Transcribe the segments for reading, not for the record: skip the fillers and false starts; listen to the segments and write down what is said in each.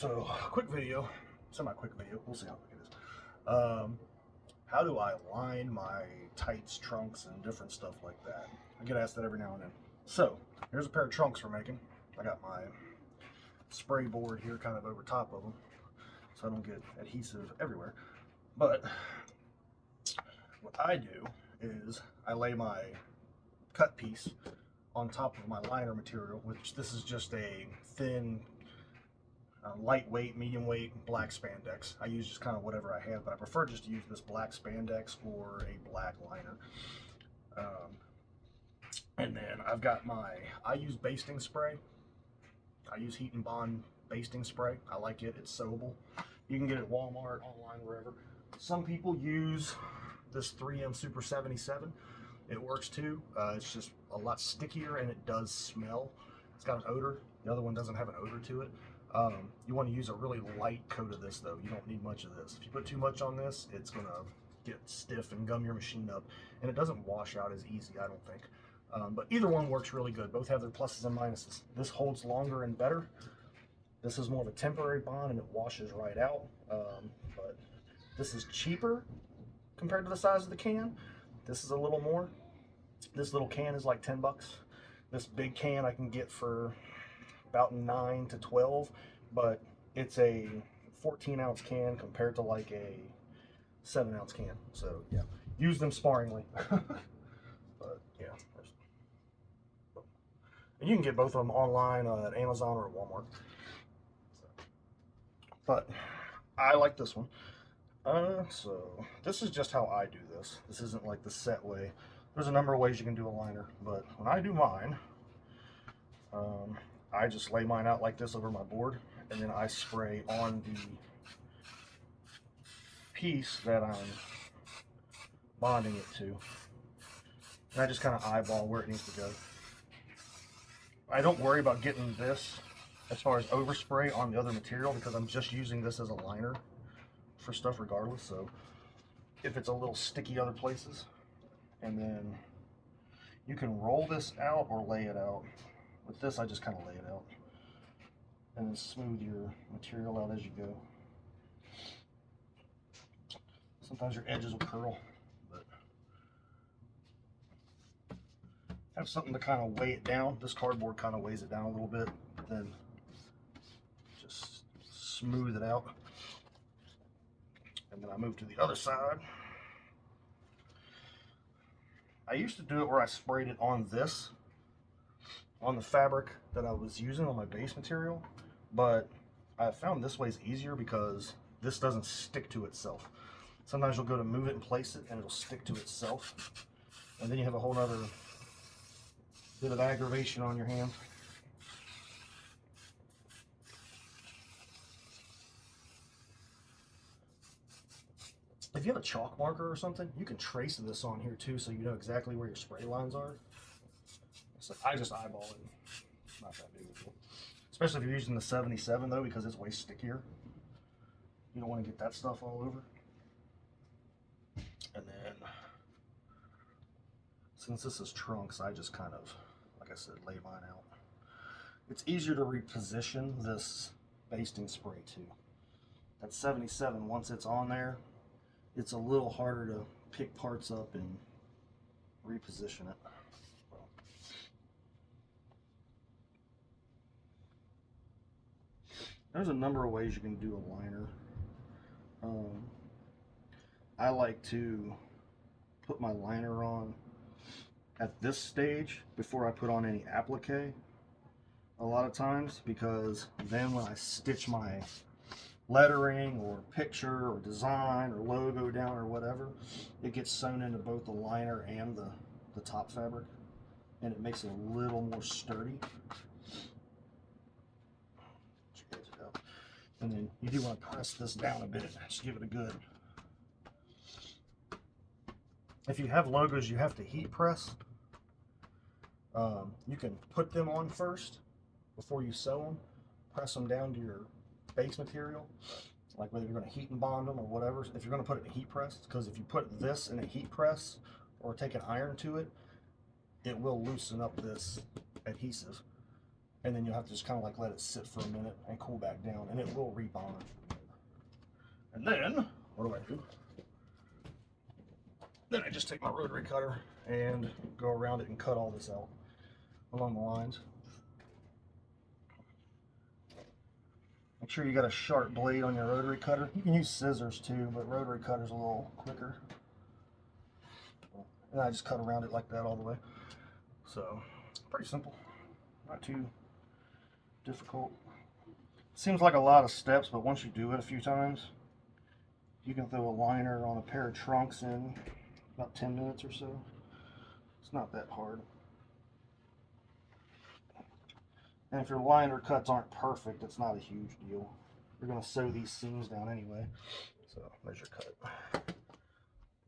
So, quick video, semi-quick video, we'll see how quick it is. How do I line my tights, trunks, and different stuff like that? I get asked that every now and then. So, here's a pair of trunks we're making. I got my spray board here kind of over top of them, so I don't get adhesive everywhere. But, what I do is I lay my cut piece on top of my liner material, which this is just a thin, lightweight, medium weight black spandex. I use just kind of whatever I have, but I prefer just to use this black spandex or a black liner. And then I've got I use basting spray. I use heat and bond basting spray. I like it, it's sewable. You can get it at Walmart, online, wherever. Some people use this 3M Super 77. It works too. It's just a lot stickier and it does smell. It's got an odor. The other one doesn't have an odor to it. You want to use a really light coat of this though. You don't need much of this. If you put too much on this, it's going to get stiff and gum your machine up. And it doesn't wash out as easy, I don't think. But either one works really good. Both have their pluses and minuses. This holds longer and better. This is more of a temporary bond and it washes right out. But this is cheaper compared to the size of the can. This is a little more. This little can is like 10 bucks. This big can I can get for about 9 to 12, but it's a 14-ounce can compared to like a 7-ounce can. So yeah, use them sparingly. But yeah, and you can get both of them online at Amazon or at Walmart. But I like this one. So this is just how I do this. This isn't like the set way. There's a number of ways you can do a liner, but when I do mine, I just lay mine out like this over my board, and then I spray on the piece that I'm bonding it to. And I just kind of eyeball where it needs to go. I don't worry about getting this as far as overspray on the other material because I'm just using this as a liner for stuff regardless. So if it's a little sticky other places, and then you can roll this out or lay it out. With this, I just kind of lay it out and then smooth your material out as you go. Sometimes your edges will curl, but have something to kind of weigh it down. This cardboard kind of weighs it down a little bit, then just smooth it out. And then I move to the other side. I used to do it where I sprayed it on the fabric that I was using on my base material, but I found this way is easier because this doesn't stick to itself. Sometimes you'll go to move it and place it and it'll stick to itself, and then you have a whole other bit of aggravation on your hand. If you have a chalk marker or something, you can trace this on here too, so you know exactly where your spray lines are. So I just eyeball it. It's not that big of a deal. Especially if you're using the 77 though, because it's way stickier. You don't want to get that stuff all over. And then, since this is trunks, I just kind of, like I said, lay mine out. It's easier to reposition this basting spray too. That 77, once it's on there, it's a little harder to pick parts up and reposition it. There's a number of ways you can do a liner. I like to put my liner on at this stage before I put on any applique a lot of times, because then when I stitch my lettering or picture or design or logo down or whatever, it gets sewn into both the liner and the top fabric, and it makes it a little more sturdy. And then you do want to press this down a bit, just give it a good. If you have logos you have to heat press, you can put them on first before you sew them. Press them down to your base material, like whether you're going to heat and bond them or whatever. If you're going to put it in a heat press, because if you put this in a heat press or take an iron to it, it will loosen up this adhesive. and then you'll have to just kind of like let it sit for a minute and cool back down, and it will rebond. And then, what do I do? Then I just take my rotary cutter and go around it and cut all this out along the lines. Make sure you got a sharp blade on your rotary cutter. You can use scissors too, but rotary cutter's a little quicker. And I just cut around it like that all the way. So, pretty simple. Not too difficult. Seems like a lot of steps, but once you do it a few times, you can throw a liner on a pair of trunks in about 10 minutes or so. It's not that hard. And if your liner cuts aren't perfect, it's not a huge deal. You're going to sew these seams down anyway. So there's your cut.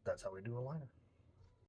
That's how we do a liner.